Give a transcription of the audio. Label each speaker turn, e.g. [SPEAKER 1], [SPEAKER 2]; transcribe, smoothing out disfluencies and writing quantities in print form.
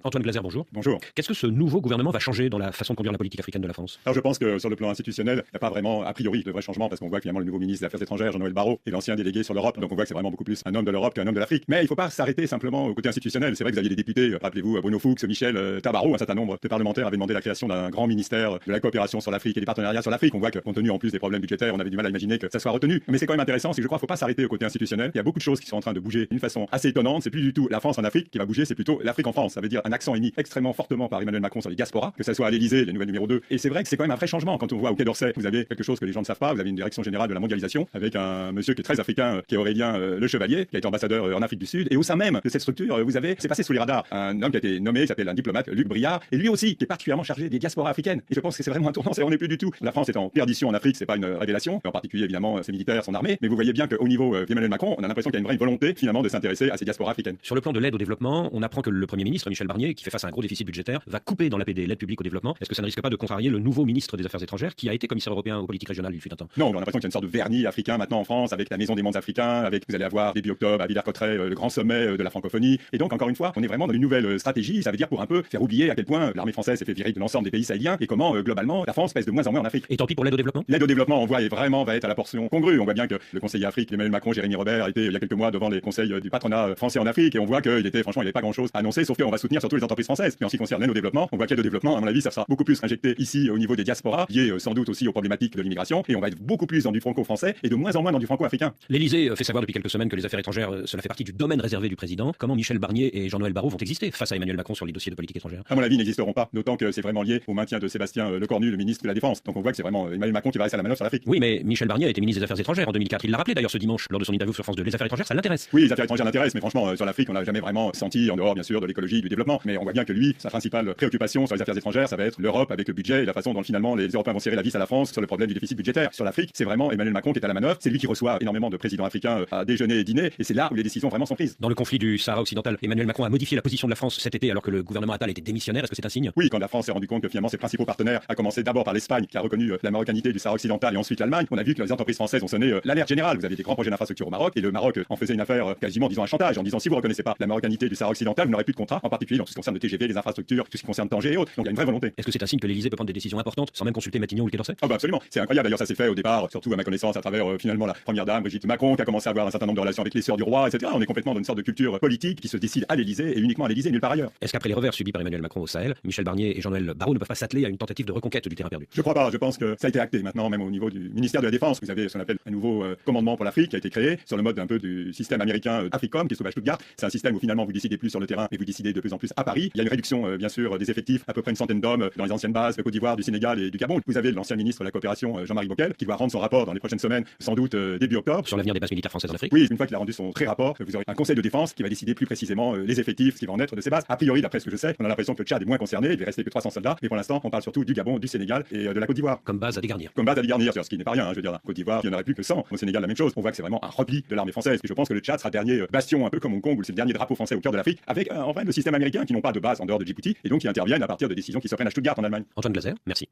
[SPEAKER 1] Antoine Glaser, bonjour.
[SPEAKER 2] Bonjour.
[SPEAKER 1] Qu'est-ce que ce nouveau gouvernement va changer dans la façon de conduire la politique africaine de la France?
[SPEAKER 2] Alors je pense que sur le plan institutionnel, il n'y a pas vraiment a priori de vrais changements parce qu'on voit que finalement le nouveau ministre des Affaires étrangères, Jean-Noël Barrot, est l'ancien délégué sur l'Europe, donc on voit que c'est vraiment beaucoup plus un homme de l'Europe qu'un homme de l'Afrique. Mais il ne faut pas s'arrêter simplement au côté institutionnel. C'est vrai que vous aviez des députés, rappelez-vous Bruno Fuchs, Michel Tabarot, un certain nombre de parlementaires avaient demandé la création d'un grand ministère de la coopération sur l'Afrique et des partenariats sur l'Afrique. On voit que compte tenu en plus des problèmes budgétaires, on avait du mal à imaginer que ça soit retenu. Mais c'est quand même intéressant, c'est que je crois qu'il ne faut pas s'arrêter au côté institutionnel. Il y a beaucoup de choses qui sont en train de bouger d'une façon assez étonnante. C'est plus du tout la France en Afrique qui va bouger, c'est plutôt l'Afrique en France. Ça veut dire un accent émis extrêmement fortement par Emmanuel Macron sur les diasporas, que ça soit à l'Élysée, les nouvelles numéro 2. Et c'est vrai que c'est quand même un vrai changement quand on voit au Quai d'Orsay, vous avez quelque chose que les gens ne savent pas, vous avez une direction générale de la mondialisation avec un monsieur qui est très africain, qui est Aurélien Le Chevalier, qui a été ambassadeur en Afrique du Sud. Et au sein même de cette structure, vous avez, c'est passé sous les radars, un homme qui a été nommé, qui s'appelle un diplomate, Luc Briard, et lui aussi qui est particulièrement chargé des diasporas africaines. Et je pense que c'est vraiment un tournant, on n'est plus du tout. La France est en perdition en Afrique, c'est pas une révélation, en particulier évidemment ses militaires, son armée, mais vous voyez bien qu'au niveau d'Emmanuel Macron, on a l'impression qu'il y a une vraie volonté finalement de s'intéresser à ces diasporas africaines.
[SPEAKER 1] Sur le plan de l'aide au développement, on apprend que le Premier ministre, Michel Barnier, qui fait face à un gros déficit budgétaire, va couper dans l'APD, l'aide publique au développement. Est-ce que ça ne risque pas de contrarier le nouveau ministre des Affaires étrangères qui a été commissaire européen aux politiques régionales il fut un temps?
[SPEAKER 2] Non, on a l'impression qu'il y a une sorte de vernis africain maintenant en France, avec la Maison des mondes africains, avec vous allez avoir début octobre à Villers-Cotterêts le grand sommet de la francophonie. Et donc encore une fois, on est vraiment dans une nouvelle stratégie. Ça veut dire pour un peu faire oublier à quel point l'armée française s'est fait virer de l'ensemble des pays sahéliens et comment globalement la France pèse de moins en moins en Afrique.
[SPEAKER 1] Et tant pis pour l'aide au développement?
[SPEAKER 2] L'aide au développement, on voit, est vraiment va être à la portion congrue. On voit bien que le conseiller Afrique, Emmanuel Macron, Jérémy Robert, était il y a quelques mois devant les conseils du patronat français en Afrique et on voit qu'il était franchement, il n'y avait pas grand-chose à annoncer, sauf qu'on va soutenir surtout les entreprises françaises. Mais en ce qui concerne l'aide au développement, on voit que l'aide au développement, à mon avis, ça sera beaucoup plus injecté ici au niveau des diasporas, lié sans doute aussi aux problématiques de l'immigration, et on va être beaucoup plus dans du franco-français et de moins en moins dans du franco-africain.
[SPEAKER 1] L'Élysée fait savoir depuis quelques semaines que les affaires étrangères, cela fait partie du domaine réservé du président. Comment Michel Barnier et Jean-Noël Barrot vont exister face à Emmanuel Macron sur les dossiers de politique étrangère?
[SPEAKER 2] À mon avis, ils n'existeront pas, d'autant que c'est vraiment lié au maintien de Sébastien Lecornu, le ministre de la Défense. Donc on voit que c'est vraiment Emmanuel Macron qui va rester à la manœuvre sur l'Afrique.
[SPEAKER 1] Oui, mais Michel Barnier a été ministre des Affaires étrangères en 2004. Il l'a rappelé d'ailleurs ce dimanche lors de son interview sur France 2. Les affaires étrangères, ça l'intéresse.
[SPEAKER 2] Oui, les affaires étrangères l'intéressent, mais franchement, sur l'Afrique, on n'a jamais vraiment senti, en dehors bien sûr de l'écologie, du développement. Mais on voit bien que lui, sa principale préoccupation sur les affaires étrangères, ça va être l'Europe avec le budget et la façon dont finalement les Européens vont serrer la vis à la France sur le problème du déficit budgétaire. Sur l'Afrique, c'est vraiment Emmanuel Macron qui est à la manœuvre. C'est lui qui reçoit énormément de présidents africains à déjeuner et dîner, et c'est là où les décisions vraiment sont prises.
[SPEAKER 1] Dans le conflit du Sahara occidental, Emmanuel Macron a modifié la position de la France cet été alors que le gouvernement Attal était démissionnaire. Est-ce que c'est un signe?
[SPEAKER 2] Oui, quand la France s'est rendu compte que finalement ses principaux partenaires, à commencer d'abord par l'Espagne qui a reconnu la marocanité du Sahara occidental et ensuite l'Allemagne, on a vu que les entreprises françaises ont sonné l'alerte générale. Vous avez des grands projets d'infrastructure au Maroc et le Maroc en faisait une affaire quasiment disons un chantage en disant si vous reconnaissez pas la marocanité du Sahara occidental, vous n'aurez plus de contrat, en particulier dans tout ce qui concerne le TGV, les infrastructures, tout ce qui concerne Tanger et autres. Donc il y a une vraie volonté.
[SPEAKER 1] Est-ce que c'est un signe que l'Élysée peut prendre des décisions importantes sans même consulter Matignon ou le Quai d'Orsay?
[SPEAKER 2] Ah bah absolument, c'est incroyable. D'ailleurs ça s'est fait au départ, surtout à ma connaissance à travers finalement la première dame Brigitte Macron qui a commencé à avoir un certain nombre de relations avec les sœurs du roi, etc. On est complètement dans une sorte de culture politique qui se décide à l'Élysée et uniquement à l'Élysée, nulle part ailleurs.
[SPEAKER 1] Est-ce qu'après les revers subis par Emmanuel Macron au Sahel, Michel Barnier et Jean-Noël Barrot ne peuvent pas s'atteler à une tentative de reconquête du terrain perdu?
[SPEAKER 2] Je crois pas, je pense que ça a été acté maintenant, même au niveau du ministère de la Défense. Vous avez ce qu'on appelle un nouveau commandement pour l'Afrique qui a été créé sur le mode un peu du système américain AFRICOM qui est sous Stuttgart. C'est un système où finalement vous décidez plus sur le terrain et vous décidez de plus en plus à Paris. Il y a une réduction bien sûr des effectifs, à peu près une centaine d'hommes dans les anciennes bases de Côte d'Ivoire, du Sénégal et du Gabon. Vous avez l'ancien ministre de la coopération Jean-Marie Bockel qui doit rendre son rapport dans les prochaines semaines, sans doute début octobre.
[SPEAKER 1] Sur l'avenir des bases militaires françaises en Afrique?
[SPEAKER 2] Oui, une fois qu'il a rendu son pré-rapport, vous aurez un conseil de défense qui va décider plus précisément les effectifs, ce qui va en être de ces bases. A priori, d'après ce que je sais, on a l'impression que le Tchad est moins concerné, il va rester que 300 soldats, mais pour l'instant, on parle surtout du Gabon, du Sénégal et de la Côte d'Ivoire.
[SPEAKER 1] Comme base à dégarnir.
[SPEAKER 2] Comme base à dégarnir, ce qui n'est pas rien, je veux dire, la Côte d'Ivoire, il n'y en aurait plus que 100. Au Sénégal, la même chose. On voit que c'est vraiment un repli de l'armée française. Et je pense que le Tchad sera le dernier bastion, un peu comme Hong Kong, où c'est le dernier drapeau français au cœur de l'Afrique, avec en vrai le système américain qui n'ont pas de base en dehors de Djibouti et donc qui interviennent à partir de décisions qui se prennent à Stuttgart en Allemagne.
[SPEAKER 1] Antoine Glaser, merci.